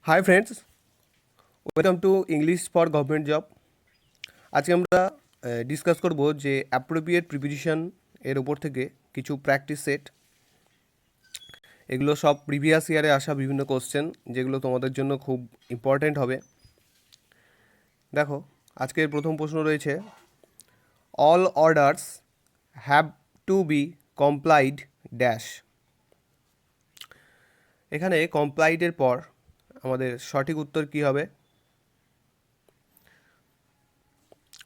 Hi friends, welcome to English for government job. আজকে আমরা discuss করব যে অ্যাপ্রোপ্রিয়েট প্রিপোজিশন এর ওপর থেকে কিছু প্র্যাকটিস সেট। এগুলো সব প্রিভিয়াস ইয়ারে আসা বিভিন্ন কোশ্চেন, যেগুলো তোমাদের জন্য খুব ইম্পর্ট্যান্ট হবে। দেখো, আজকের প্রথম প্রশ্ন রয়েছে, all orders have to be complied dash. এখানে কমপ্লাইডের পর আমাদের সঠিক উত্তর কী হবে?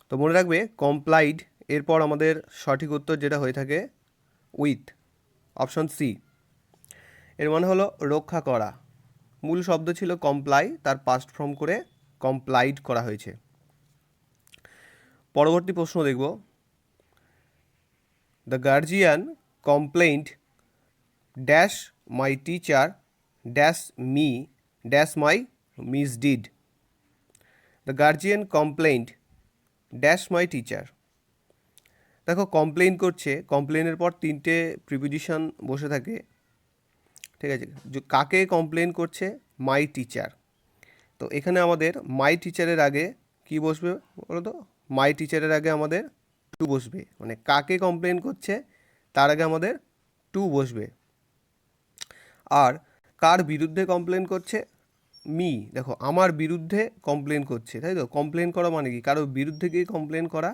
তো মনে রাখবে, কমপ্লাইড এরপর আমাদের সঠিক উত্তর যেটা হয়ে থাকে উইথ, অপশন সি। এর মানে হলো রক্ষা করা। মূল শব্দ ছিল কমপ্লাই, তার পাস্ট ফর্ম করে কমপ্লাইড করা হয়েছে। পরবর্তী প্রশ্ন দেখব, the guardian complaint dash my teacher dash me dash my misdeed. The guardian complaint dash my teacher. দেখো, কমপ্লেইন করছে, কমপ্লেনের পর তিনটে প্রিপোজিশন বসে থাকে, ঠিক আছে। কাকে কমপ্লেন করছে? My teacher. তো এখানে আমাদের মাই টিচারের আগে কি বসবে বলো তো? মাই টিচারের আগে আমাদের টু বসবে, মানে কাকে কমপ্লেন করছে তার আগে আমাদের টু বসবে। আর কার বিরুদ্ধে কমপ্লেন করছে? মি। দেখো, আমার বিরুদ্ধে কমপ্লেন করছে, তাই তো? কমপ্লেন করা মানে কি? কারোর বিরুদ্ধে গিয়ে কমপ্লেন করা।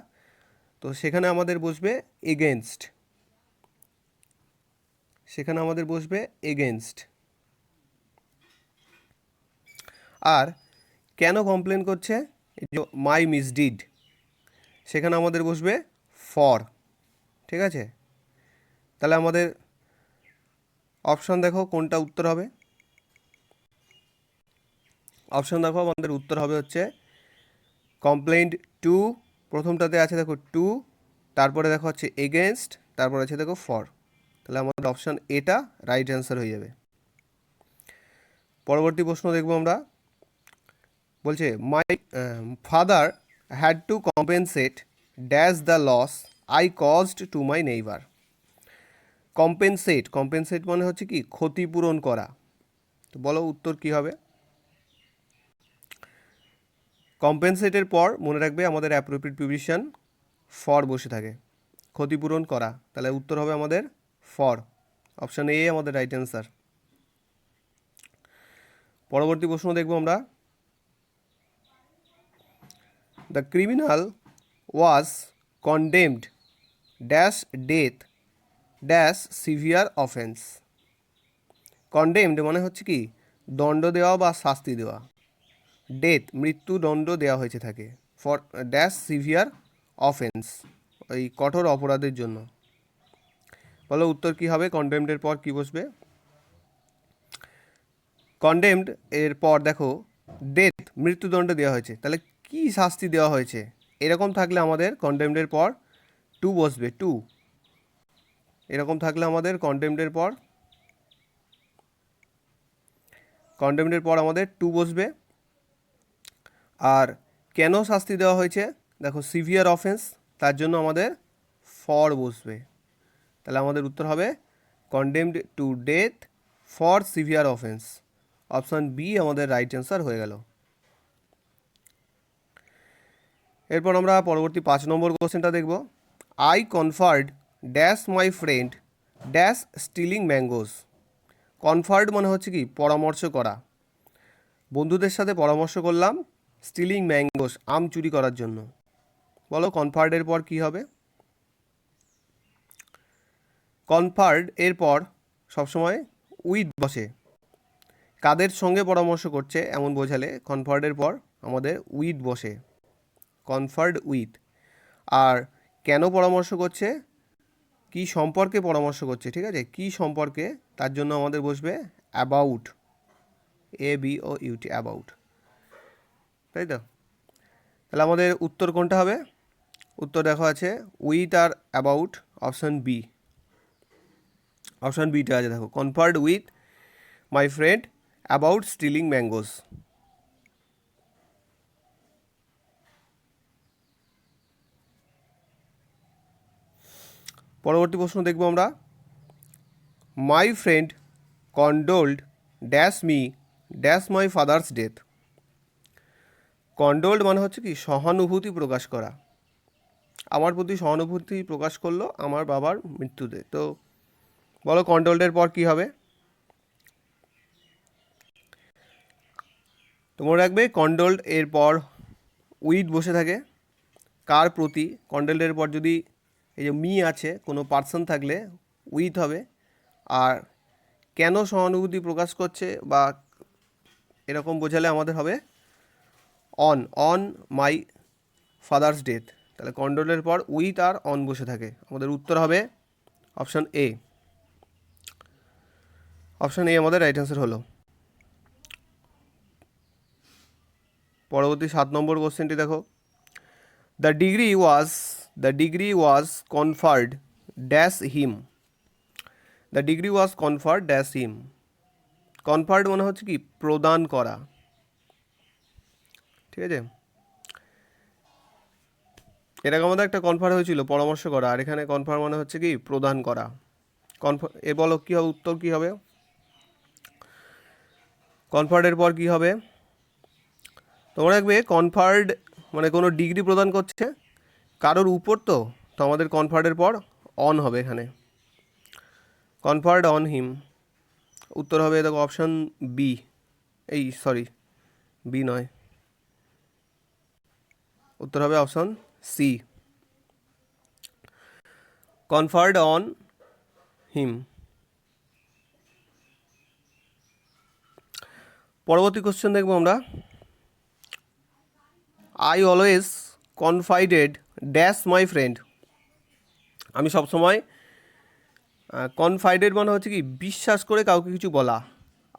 তো সেখানে আমাদের বসবে এগেনস্ট, সেখানে আমাদের বসবে এগেনস্ট। আর কেন কমপ্লেন করছে? মাই মিসডিড, সেখানে আমাদের বসবে ফর, ঠিক আছে। তাহলে আমাদের অপশন দেখো কোনটা উত্তর হবে। অপশন দেখো, আমাদের উত্তর হবে হচ্ছে কমপ্লেন্ট টু, প্রথমটাতে আছে দেখো টু, তারপরে দেখো হচ্ছে এগেনস্ট, তারপরে আছে দেখো ফর। তাহলে আমাদের অপশন এটা রাইট অ্যান্সার হয়ে যাবে। পরবর্তী প্রশ্ন দেখবো আমরা। বলছে, my father had to compensate dash the loss I caused to my neighbour. Compensate, compensate মানে হচ্ছে কি? ক্ষতিপূরণ করা। তো বলো উত্তর কি হবে? কম্পেনসেটের পর মনে রাখবে আমাদের অ্যাপ্রোপ্রিয়েট প্রিপোজিশন ফর বসে থাকে, ক্ষতিপূরণ করা। তাহলে উত্তর হবে আমাদের ফর, অপশান এ আমাদের রাইট অ্যান্সার। পরবর্তী প্রশ্ন দেখব আমরা। The criminal was condemned dash death dash severe offence. Condemned মানে হচ্ছে কি? দণ্ড দেওয়া বা শাস্তি দেওয়া। ডেথ, মৃত্যুদণ্ড দেওয়া হয়েছে থাকে। ফর ড্যাশ সিভিয়ার অফেন্স, ওই কঠোর অপরাধের জন্য। বলো উত্তর কি হবে? কন্ডেমডের পর কি বসবে? কন্ডেমড এর পর দেখো ডেথ, মৃত্যুদণ্ড দেওয়া হয়েছে। তাহলে কি শাস্তি দেওয়া হয়েছে? এরকম থাকলে আমাদের কন্ডেমডের পর টু বসবে, টু। এরকম থাকলে আমাদের কন্ডেমডের পর আমাদের টু বসবে। আর কেন শাস্তি দেওয়া হয়েছে? দেখো, সিভিয়ার অফেন্স, তার জন্য আমাদের ফর বসবে। তাহলে আমাদের উত্তর হবে condemned to death for severe offence, option B আমাদের রাইট অ্যান্সার হয়ে গেল। এরপর আমরা পরবর্তী 5 নম্বর কোশ্চেনটা দেখব। I conferred dash my friend dash stealing mangoes. Conferred মানে হচ্ছে কি? পরামর্শ করা। বন্ধুদের সাথে পরামর্শ করলাম স্টিলিং ম্যাঙ্গোস, আম চুরি করার জন্য। বলো কনফার্ডের পর কি হবে? কনফার্ড এর পর সবসময় উইথ বসে। কাদের সঙ্গে পরামর্শ করছে এমন বোঝালে কনফার্ডের পর আমাদের উইথ বসে, কনফার্ড উইথ। আর কেন পরামর্শ করছে? কি সম্পর্কে পরামর্শ করছে, ঠিক আছে? কি সম্পর্কে, তার জন্য আমাদের বসবে about, A B O U T, about, তাই তো? তাহলে আমাদের উত্তর কোনটা হবে? উত্তর দেখা আছে উইথ আর অ্যাবাউট, অপশান বি। অপশান বিটা আছে দেখো, conferred with my friend about stealing mangoes. পরবর্তী প্রশ্ন দেখব আমরা। My friend condoled dash me dash my father's death. Condoled মানে হচ্ছে কি সহানুভূতি প্রকাশ করা, আমার প্রতি সহানুভূতি প্রকাশ করলো আমার বাবার মৃত্যুতে। তো বলো কন্ডোলডের পর কি হবে? তোমরা রাখবে কন্ডোলড এর পর উইথ বসে থাকে, কার প্রতি? কন্ডোলডের পর যদি এই যে মি আছে, কোনো পার্সন থাকলে উইথ হবে। আর কেন সহানুভূতি প্রকাশ করছে বা এরকম বোঝালে আমাদের হবে অন মাই ফাদার্স ডেথ। তাহলে কন্ডোলের পর উইথ আর অন বসে থাকে। আমাদের উত্তর হবে অপশান এ। অপশান এ আমাদের রাইট অ্যান্সার হলো। পরবর্তী 7 নম্বর কোশ্চেনটি দেখো। The degree was conferred dash him. The degree was conferred dash him. Conferred মানে হচ্ছে কি প্রদান করা, ঠিক আছে। এটাকে আমাদের একটা কনফার হয়েছিল পরামর্শ করা, আর এখানে কনফার মানে হচ্ছে কি প্রদান করা। এ বলো কী হবে, উত্তর কী হবে? কনফার্ডের পর কী হবে? তোমরা দেখবে কনফার্ড মানে কোনো ডিগ্রি প্রদান করছে কারোর উপর, তো আমাদের কনফার্ডের পর অন হবে এখানে, কনফার্ড অন হিম। উত্তর হবে দেখো অপশান বি। বি নয়, উত্তর হবে option C, conferred on him. পরবর্তী কোশ্চেন দেখবো আমরা। I always confided dash my friend. আমি সবসময় কনফাইডেড মানে হচ্ছে কি বিশ্বাস করে কাউকে কিছু বলা,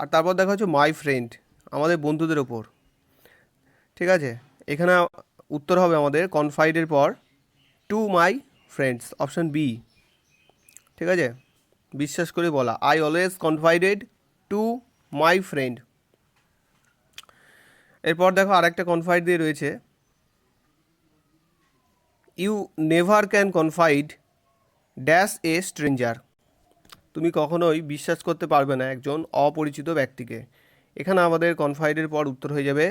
আর তারপর দেখা হচ্ছে মাই ফ্রেন্ড আমাদের বন্ধুদের ওপর, ঠিক আছে। এখানে উত্তর হবে আমাদের কনফাইডের পর to my friends, option B, ঠিক আছে। বিশ্বাস করে বলা, I always confided to my friend. এরপর দেখো আরেকটা কনফাইড দিয়ে রয়েছে, you never can confide dash a stranger. তুমি কখনোই বিশ্বাস করতে পারবে না একজন অপরিচিত ব্যক্তিকে। এখানে আমাদের কনফাইডের পর উত্তর হয়ে যাবে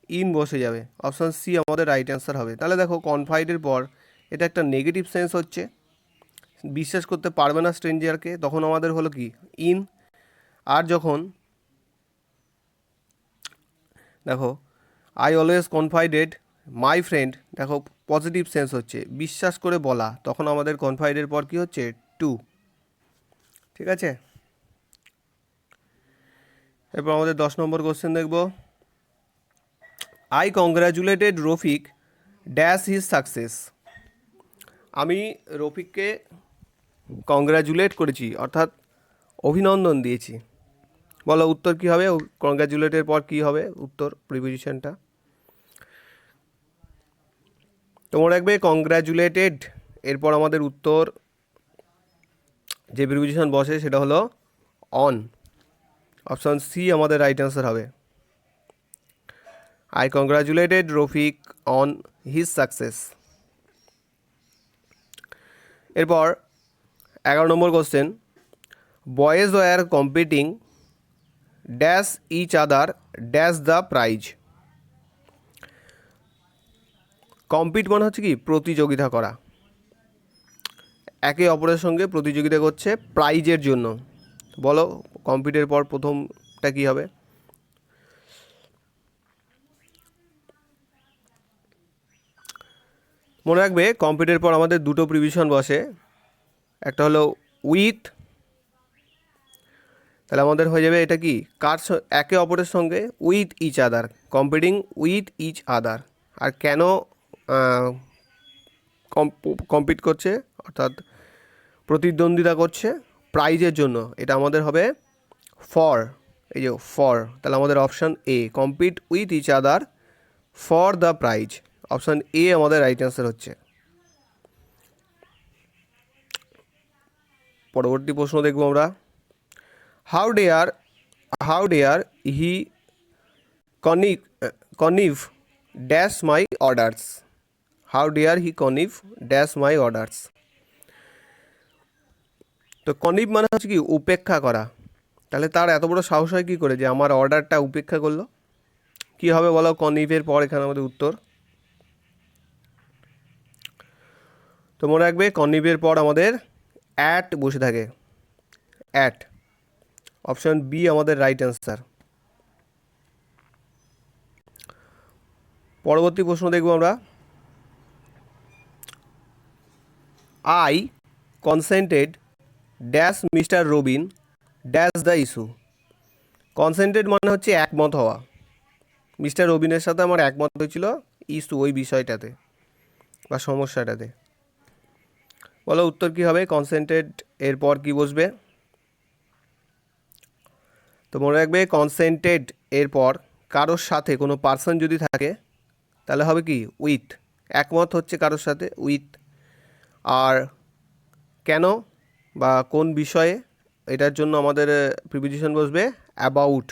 ইন বসে যাবে, অপশান সি আমাদের রাইট অ্যান্সার হবে। তাহলে দেখো কনফাইডের পর এটা একটা নেগেটিভ সেন্স হচ্ছে, বিশ্বাস করতে পারবে না স্ট্রেঞ্জারকে, তখন আমাদের হলো কি ইন। আর যখন দেখো আই অলওয়েজ কনফাইডেড মাই ফ্রেন্ড, দেখো পজিটিভ সেন্স হচ্ছে বিশ্বাস করে বলা, তখন আমাদের কনফাইডের পর কি হচ্ছে টু, ঠিক আছে। এরপর আমাদের 10 নম্বর কোশ্চেন দেখব। I congratulated Rafiq dash his success. আমি রফিককে কংগ্রাচুলেট করেছি, অর্থাৎ অভিনন্দন দিয়েছি। বলো উত্তর কী হবে? কংগ্রাচুলেটের পর কী হবে উত্তর প্রিপোজিশনটা? তোমরা দেখবে কংগ্রাচুলেটেড এরপর আমাদের উত্তর যে প্রিপোজিশন বসে সেটা হলো অন, অপশান সি আমাদের রাইট অ্যান্সার হবে। I congratulated Rafiq on his success. এরপর 11 number question. Boys were competing dash each other dash the prize. Compete মানে হচ্ছে কি প্রতিযোগিতা করা, একে অপরের সঙ্গে প্রতিযোগিতা করছে প্রাইজের জন্য। বলো কম্পিটের পর প্রথমটা কী হবে? মনে রাখবে কম্পিটের পর আমাদের দুটো প্রিভিশন বসে, একটা হলো উইথ, তাহলে আমাদের হয়ে যাবে এটা কি কার একে অপরের সঙ্গে with each other, competing with each other. আর কেন কম্পিট করছে অর্থাৎ প্রতিদ্বন্দ্বিতা করছে প্রাইজের জন্য, এটা আমাদের হবে ফর, এই যে ফর। তাহলে আমাদের option A compete with each other for the prize, option A আমাদের রাইট অ্যান্সার হচ্ছে। পরবর্তী প্রশ্ন দেখব আমরা। How dare he connive dash my orders. How dare he connive dash my orders. তো কনিভ মানে হচ্ছে কি উপেক্ষা করা, তাহলে তার এত বড় সাহস হয় কী করে যে আমার অর্ডারটা উপেক্ষা করলো? কী হবে বলো কনিভের পর এখানে আমাদের উত্তর? তো মনে রাখবে কনিভের পর আমাদের অ্যাট বসে থাকে, অ্যাট। অপশন বি আমাদের রাইট অ্যান্সার। পরবর্তী প্রশ্ন দেখব আমরা। I consented dash mister Robin dash the issue. Consented মানে হচ্ছে একমত হওয়া। মিস্টার রবিনের সাথে আমার একমত হয়েছিল ইস্যু, ওই বিষয়টাতে বা সমস্যাটাতে। বলো উত্তর কী হবে? কনসেন্টেড এরপর কি বসবে? তো মনে রাখবে কনসেন্টেড এরপর কারোর সাথে কোনো পার্সন যদি থাকে তাহলে হবে কি উইথ। একমত হচ্ছে কারোর সাথে উইথ। আর কেন বা কোন বিষয়ে, এটার জন্য আমাদের প্রিপোজিশন বসবে অ্যাবাউট।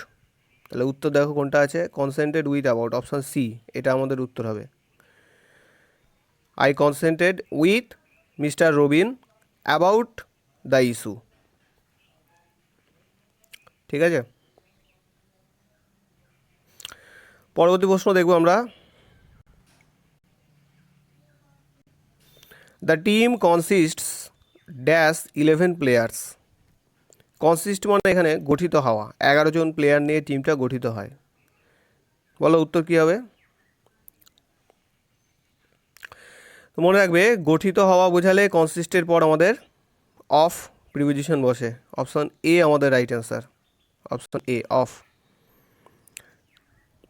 তাহলে উত্তর দেখো কোনটা আছে, consented with about, option C এটা আমাদের উত্তর হবে। I consented with mister Robin about the issue. ঠিক আছে, পরবর্তী প্রশ্ন দেখব আমরা। The team consists dash 11 players. Consist মানে এখানে গঠিত হওয়া, 11 জন প্লেয়ার নিয়ে টিমটা গঠিত হয়। বলো উত্তর কী হবে? তো মনে রাখবে গঠিত হওয়া বোঝালে কনসিস্টের পর আমাদের অফ প্রিপোজিশন বসে। অপশন এ আমাদের right answer, option A of.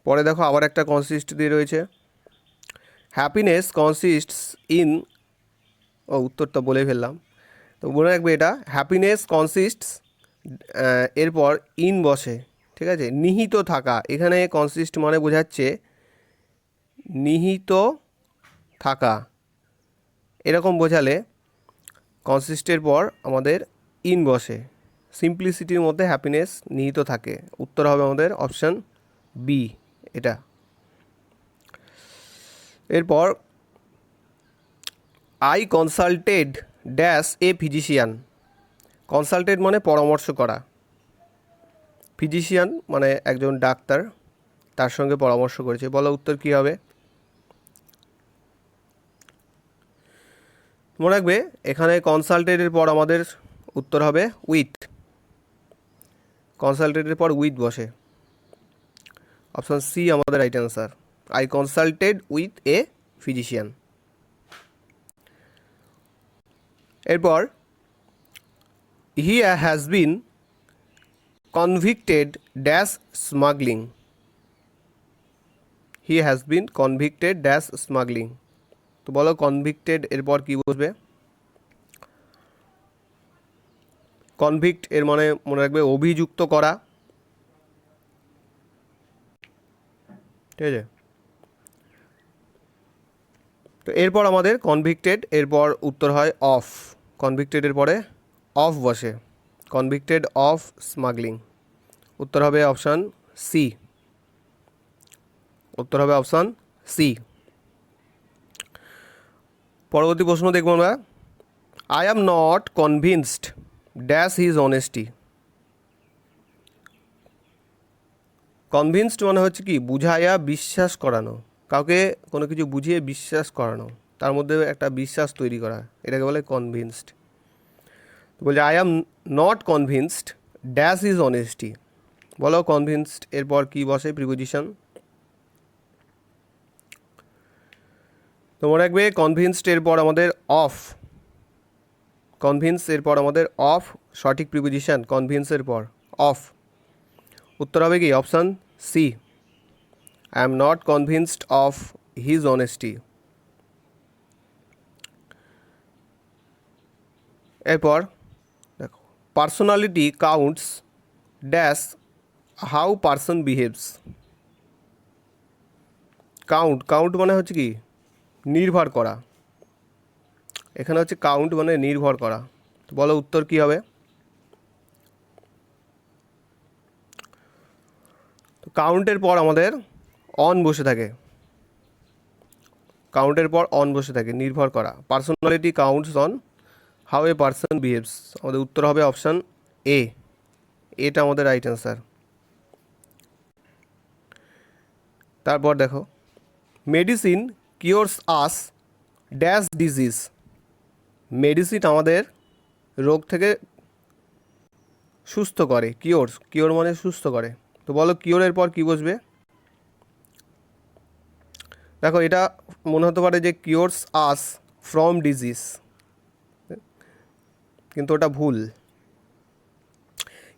পরে দেখো আবার একটা কনসিস্ট দিয়ে রয়েছে, হ্যাপিনেস কনসিস্টস ইন, ও উত্তরটা বলে ফেললাম। তো মনে রাখবে এটা হ্যাপিনেস কনসিস্টস, এরপর ইন বসে। ঠিক আছে, নিহিত থাকা, এখানে কনসিস্ট মানে বোঝাচ্ছে নিহিত থাকা। এরকম বোঝালে কনসিস্টের পর আমাদের ইন বসে। সিম্পলিসিটির মধ্যে হ্যাপিনেস নিহিত থাকে। উত্তর হবে আমাদের অপশান বি এটা। এরপর I consulted dash a physician. Consulted মানে পরামর্শ করা, ফিজিশিয়ান মানে একজন ডাক্তার, তার সঙ্গে পরামর্শ করেছে। বলো উত্তর কী হবে? মনে রাখবে এখানে কনসাল্টেডের পর আমাদের উত্তর হবে উইথ। কনসাল্টেডের পর উইথ বসে। অপশান সি আমাদের right answer. I consulted with a physician. এরপর he has been convicted dash smuggling. He has been convicted dash smuggling. তো বলো কনভিক্টেড এরপর কী বসবে? কনভিক্ট এর মানে মনে রাখবে অভিযুক্ত করা। ঠিক আছে, তো এরপর আমাদের কনভিক্টেড এরপর উত্তর হয় অফ। কনভিক্টেডের পরে অফ বসে, কনভিক্টেড অফ স্মাগলিং। উত্তর হবে অপশান সি। উত্তর হবে অপশান সি। পরবর্তী প্রশ্ন দেখব আমরা। I am not convinced dash his honesty. Convinced মানে হচ্ছে কি বুঝাইয়া বিশ্বাস করানো, কাউকে কোনো কিছু বুঝিয়ে বিশ্বাস করানো, তার মধ্যে একটা বিশ্বাস তৈরি করা, এটাকে বলে কনভিন্সড। তো বলছে I am not convinced dash is honesty. বলো কনভিন্সড এরপর কী বসে প্রিপোজিশন? তো মনে রাখবে কনভিন্সড এরপর আমাদের অফ। কনভিন্স এরপর আমাদের অফ সঠিক প্রিপোজিশন কনভিন্সের পর অফ। উত্তর হবে কি option C. I am not convinced of his honesty. এরপর দেখো personality counts dash how person behaves. Count, count মানে হচ্ছে কি নির্ভর করা। এখানে হচ্ছে কাউন্ট মানে নির্ভর করা। তো বলো উত্তর কী হবে? তো কাউন্টের পর আমাদের অন বসে থাকে। কাউন্টের পর অন বসে থাকে, নির্ভর করা। Personality counts on how a person behaves. আমাদের উত্তর হবে অপশান এ, এটা আমাদের রাইট অ্যান্সার। তারপর দেখো, medicine cures us dash disease. Medicine আমাদের রোগ থেকে সুস্থ করে, কিওর মানে সুস্থ করে। তো বলো কিওরের পর কী বসবে? দেখো এটা মনে হতে পারে যে কিওরস আস ফ্রম ডিজিজ, কিন্তু ওটা ভুল।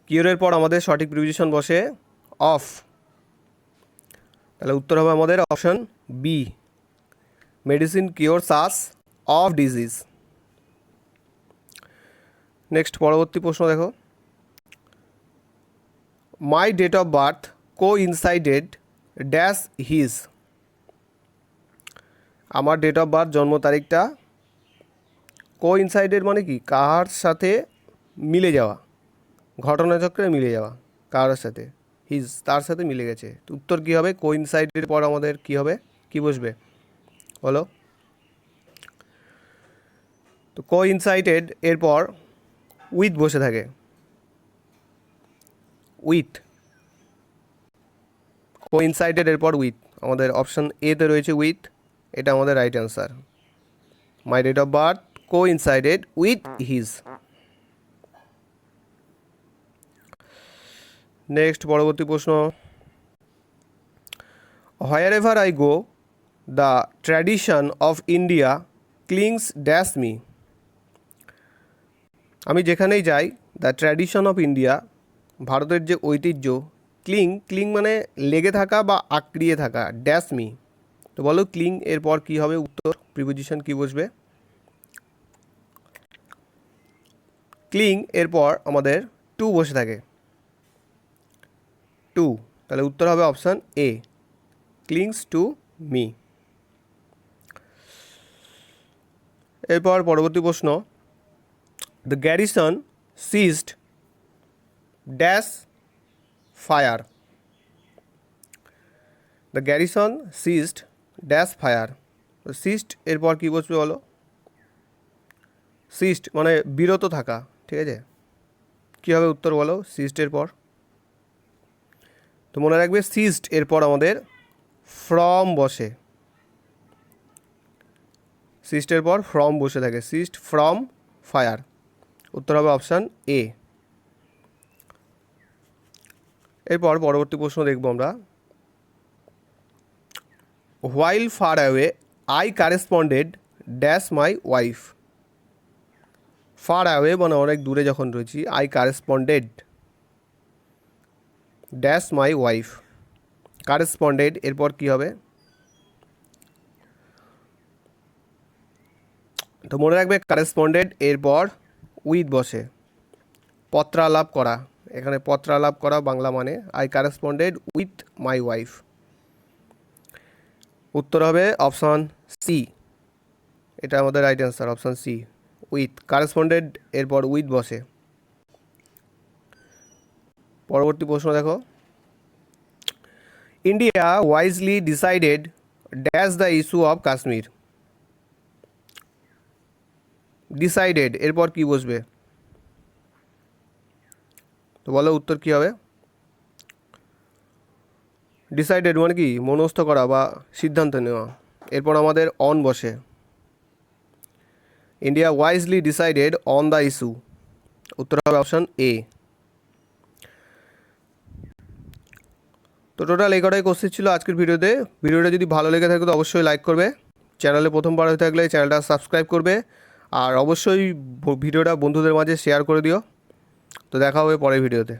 কিওরের পর আমাদের সঠিক প্রিপোজিশন বসে অফ। তাহলে উত্তর হবে আমাদের option B, medicine cures us of disease. Next পরবর্তী প্রশ্ন দেখো, my date of birth coincided dash his. আমার ডেট অফ বার্থ জন্ম তারিখটা কোইনসাইডেড মানে কি, কার সাথে মিলে যাওয়া, ঘটনাচক্রে মিলে যাওয়া, কার সাথে, হিজ তার সাথে মিলে গেছে। তো উত্তর কী হবে? কোইনসাইডের পর আমাদের কী হবে, কী বসবে বলো? তো কোইনসাইডেড এরপর উইথ বসে থাকে, উইথ। কোইনসাইডেড এরপর উইথ, আমাদের অপশন এতে রয়েছে উইথ, এটা আমাদের right answer. My date of birth coincided with his. Next পরবর্তী প্রশ্ন, wherever I go the tradition of India clings dash me. আমি যেখানেই যাই, দ্য ট্র্যাডিশন অফ ইন্ডিয়া ভারতের যে ঐতিহ্য, ক্লিং মানে লেগে থাকা বা আঁকড়িয়ে থাকা, ড্যাশ মি। তো বলো ক্লিং এরপর কী হবে উত্তর, প্রিপোজিশন কী বসবে? ক্লিং এরপর আমাদের টু বসে থাকে, টু। তাহলে উত্তর হবে option A, clings to me. এরপর পরবর্তী প্রশ্ন, the garrison ceased dash fire. The garrison ceased dash fire. Cyst এরপর কী বসবে বলো? সিস্ট মানে বিরত থাকা, ঠিক আছে। কী হবে উত্তর বলো সিস্টের পর? তো মনে রাখবে সিস্ট এরপর আমাদের ফ্রম বসে, সিস্টের পর ফ্রম বসে থাকে, সিস্ট ফ্রম ফায়ার। উত্তর হবে অপশান এ। এরপর পরবর্তী প্রশ্ন দেখব আমরা, while far away I corresponded dash my wife. Far away মানে অনেক দূরে যখন রয়েছি, I corresponded dash my wife. Corresponded এরপর কী হবে? তো মনে রাখবে কারেসপন্ডেড এরপর উইথ বসে, পত্রালাপ করা, এখানে পত্রালাপ করা বাংলা মানে I corresponded with my wife. উত্তর হবে অপশান সি, এটা আমাদের right answer, option C, with. Corresponded এরপর উইথ বসে। পরবর্তী প্রশ্ন দেখো, India wisely decided dash the issue of Kashmir. Decided এরপর কি বসবে? তো বলো উত্তর কী হবে? ডিসাইডেড মানে কি, মনস্থ করা বা সিদ্ধান্ত নেওয়া। এরপর আমাদের অন বসে, India wisely decided on the issue. উত্তর হবে অপশান এ। তো টোটাল এই কটাই কোশ্চেন ছিল আজকের ভিডিওতে। ভিডিওটা যদি ভালো লেগে থাকে তো অবশ্যই লাইক করবে, চ্যানেলে প্রথমবার হয়ে থাকলে চ্যানেলটা সাবস্ক্রাইব করবে, আর অবশ্যই ভিডিওটা বন্ধুদের মাঝে শেয়ার করে দিও। তো দেখা হবে পরের ভিডিওতে।